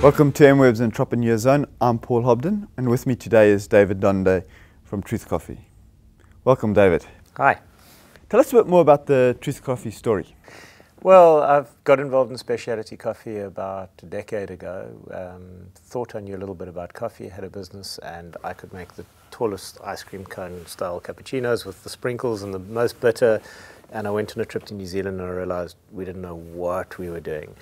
Welcome to MWEB's Entrepreneur Zone. I'm Paul Hobden, and with me today is David Donde from Truth Coffee. Welcome, David. Hi. Tell us a bit more about the Truth Coffee story. Well, I've got involved in specialty coffee about a decade ago. Thought I knew a little bit about coffee, had a business, and I could make the tallest ice cream cone style cappuccinos with the sprinkles and the most bitter. And I went on a trip to New Zealand and I realized we didn't know what we were doing.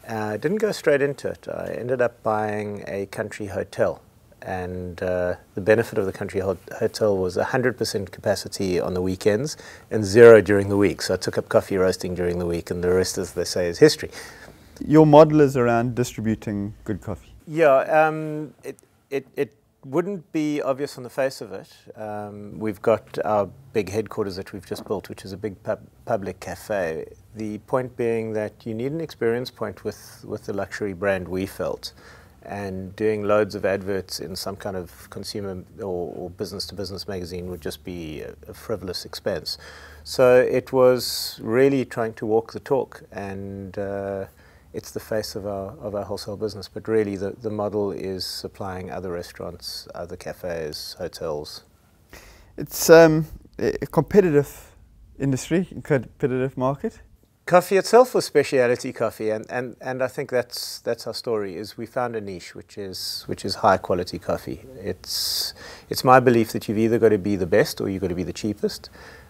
I didn't go straight into it. I ended up buying a country hotel, and the benefit of the country hotel was 100% capacity on the weekends and 0 during the week. So I took up coffee roasting during the week, and the rest, as they say, is history. Your model is around distributing good coffee. Yeah, it wouldn't be obvious on the face of it. We've got our big headquarters that we've just built, which is a big public cafe. The point being that you need an experience point with the luxury brand, we felt. And doing loads of adverts in some kind of consumer or business-to-business magazine would just be a frivolous expense. So it was really trying to walk the talk, and it's the face of our wholesale business. But really the model is supplying other restaurants, other cafes, hotels. It's a competitive industry, a competitive market. Coffee itself was specialty coffee, and I think that's our story. Is we found a niche which is high quality coffee. It's my belief that you've either got to be the best or you've got to be the cheapest.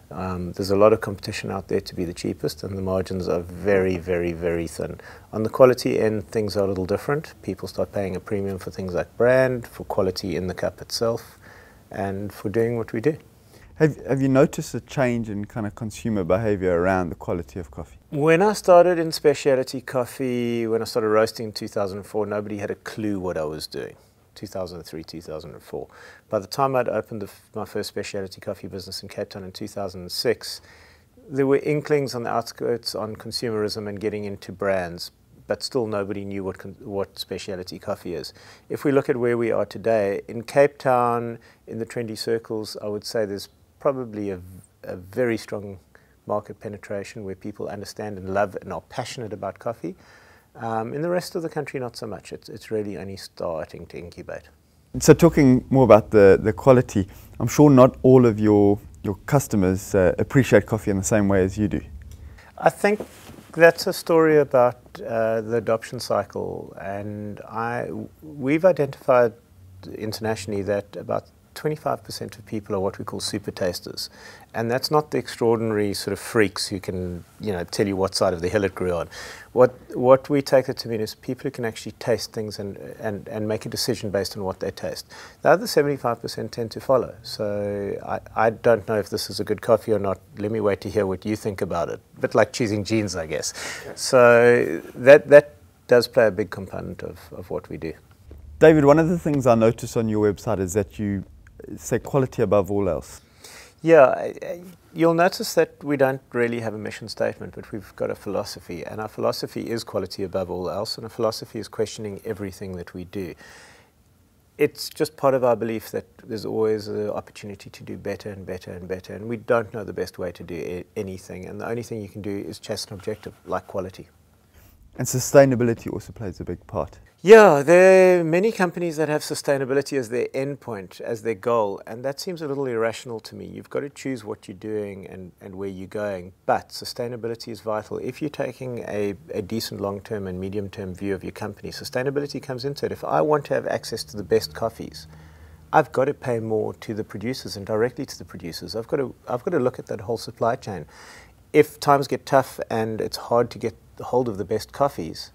There's a lot of competition out there to be the cheapest, and the margins are very, very, very thin. On the quality end, things are a little different. People start paying a premium for things like brand, for quality in the cup itself, and for doing what we do. Have you noticed a change in kind of consumer behavior around the quality of coffee? When I started in specialty coffee, when I started roasting in 2004, nobody had a clue what I was doing. 2003, 2004. By the time I'd opened my first specialty coffee business in Cape Town in 2006, there were inklings on the outskirts on consumerism and getting into brands, but still nobody knew what specialty coffee is. If we look at where we are today, in Cape Town, in the trendy circles, I would say there's probably a very strong market penetration where people understand and love and are passionate about coffee. In the rest of the country, not so much. It's really only starting to incubate. So talking more about the quality, I'm sure not all of your customers appreciate coffee in the same way as you do. I think that's a story about the adoption cycle, and we've identified internationally that about 25% of people are what we call super tasters, and that's not the extraordinary sort of freaks who can, tell you what side of the hill it grew on. What we take it to mean is people who can actually taste things and make a decision based on what they taste. The other 75% tend to follow. So I don't know if this is a good coffee or not. Let me wait to hear what you think about it. A bit like choosing jeans, I guess. So that does play a big component of what we do. David, one of the things I noticed on your website is that you say quality above all else. Yeah, you'll notice that we don't really have a mission statement, but we've got a philosophy, and our philosophy is quality above all else, and our philosophy is questioning everything that we do. It's just part of our belief that there's always an opportunity to do better and better and better, and we don't know the best way to do anything, and the only thing you can do is chase an objective like quality. And sustainability also plays a big part. Yeah, there are many companies that have sustainability as their endpoint, as their goal, and that seems a little irrational to me. You've got to choose what you're doing and where you're going, but sustainability is vital. If you're taking a decent long-term and medium-term view of your company, sustainability comes into it. If I want to have access to the best coffees, I've got to pay more to the producers and directly to the producers. I've got to look at that whole supply chain. If times get tough and it's hard to get hold of the best coffees,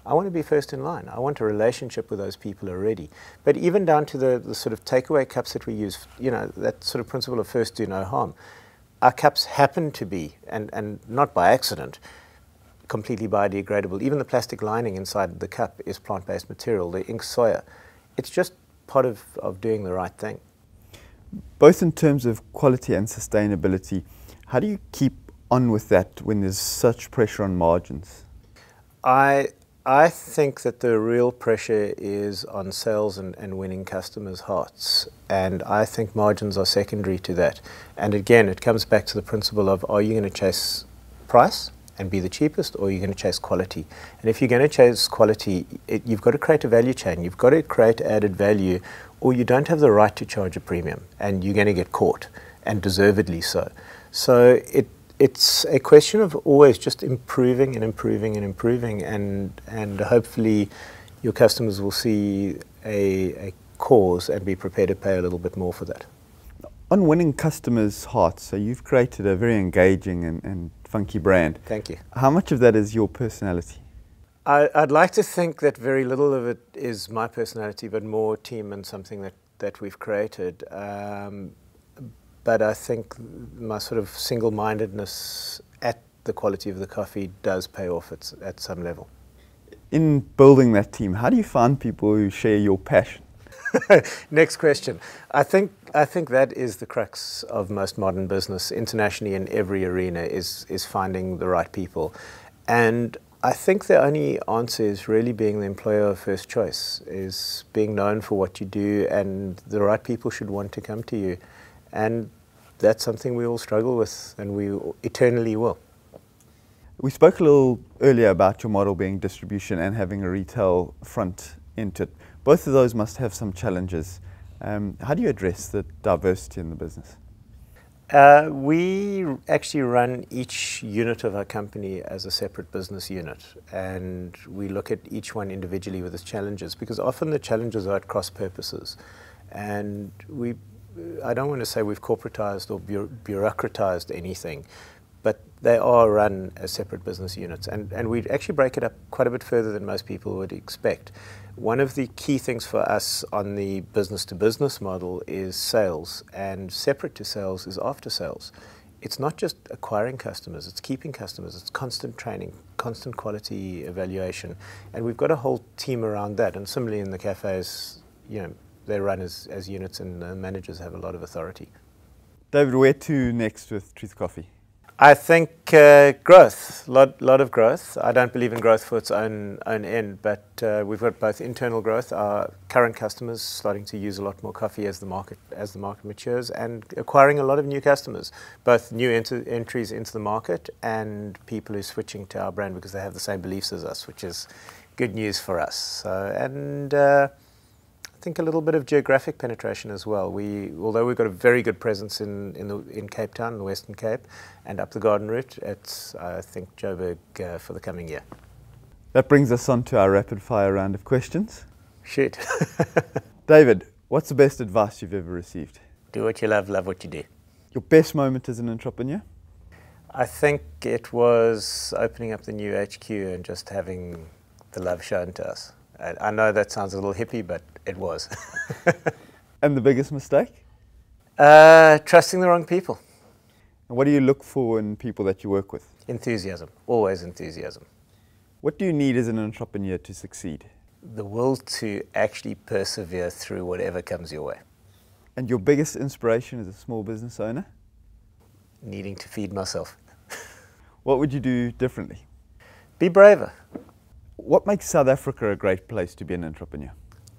I want to be first in line. I want a relationship with those people already. But even down to the sort of takeaway cups that we use, that sort of principle of first do no harm. Our cups happen to be, and not by accident, completely biodegradable. Even the plastic lining inside the cup is plant-based material, the ink soya. It's just part of doing the right thing. Both in terms of quality and sustainability, how do you keep on with that when there's such pressure on margins? I think that the real pressure is on sales and winning customers' hearts, and I think margins are secondary to that. And again, it comes back to the principle of, are you going to chase price and be the cheapest, or you're going to chase quality. And if you're going to chase quality, you've got to create a value chain. You've got to create added value, or you don't have the right to charge a premium, and you're going to get caught, and deservedly so. So it's a question of always just improving and improving and improving, and hopefully your customers will see a cause and be prepared to pay a little bit more for that. On winning customers' hearts, so you've created a very engaging and funky brand. Thank you. How much of that is your personality? I'd like to think that very little of it is my personality, but more team and something that we've created. But I think my sort of single-mindedness at the quality of the coffee does pay off at some level. In building that team, how do you find people who share your passion? Next question. I think that is the crux of most modern business, internationally in every arena, is finding the right people. And I think the only answer is really being the employer of first choice, is being known for what you do, and the right people should want to come to you. And that's something we all struggle with, and we eternally will. We spoke a little earlier about your model being distribution and having a retail front into it. Both of those must have some challenges. How do you address the diversity in the business? We actually run each unit of our company as a separate business unit, and we look at each one individually with its challenges, because often the challenges are at cross purposes. And I don't want to say we've corporatized or bureaucratized anything, but they are run as separate business units, and we actually break it up quite a bit further than most people would expect. One of the key things for us on the business-to-business model is sales, and separate to sales is after sales. It's not just acquiring customers, it's keeping customers, it's constant training, constant quality evaluation, and we've got a whole team around that. And similarly in the cafes, they run as units, and the managers have a lot of authority. David, where to next with Truth Coffee? I think growth, lot of growth. I don't believe in growth for its own end, but we've got both internal growth, our current customers starting to use a lot more coffee as the market matures, and acquiring a lot of new customers, both new entries into the market and people who are switching to our brand because they have the same beliefs as us, which is good news for us. I think a little bit of geographic penetration as well. Although we've got a very good presence in Cape Town, the Western Cape, and up the Garden Route, it's, I think, Joburg for the coming year. That brings us on to our rapid fire round of questions. Shoot. David, what's the best advice you've ever received? Do what you love what you do. Your best moment as an entrepreneur? I think it was opening up the new HQ and just having the love shown to us. I know that sounds a little hippie, but it was. And the biggest mistake? Trusting the wrong people. And what do you look for in people that you work with? Enthusiasm, always enthusiasm. What do you need as an entrepreneur to succeed? The will to actually persevere through whatever comes your way. And your biggest inspiration as a small business owner? Needing to feed myself. What would you do differently? Be braver. What makes South Africa a great place to be an entrepreneur?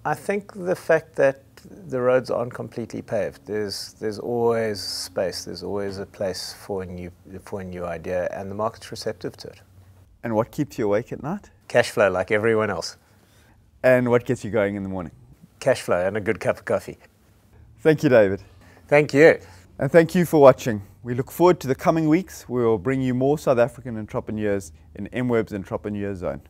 I think the fact that the roads aren't completely paved. There's always space. There's always a place for a new idea, and the market's receptive to it. And what keeps you awake at night? Cash flow, like everyone else. And what gets you going in the morning? Cash flow and a good cup of coffee. Thank you, David. Thank you. And thank you for watching. We look forward to the coming weeks. We will bring you more South African entrepreneurs in MWEB's Entrepreneur Zone.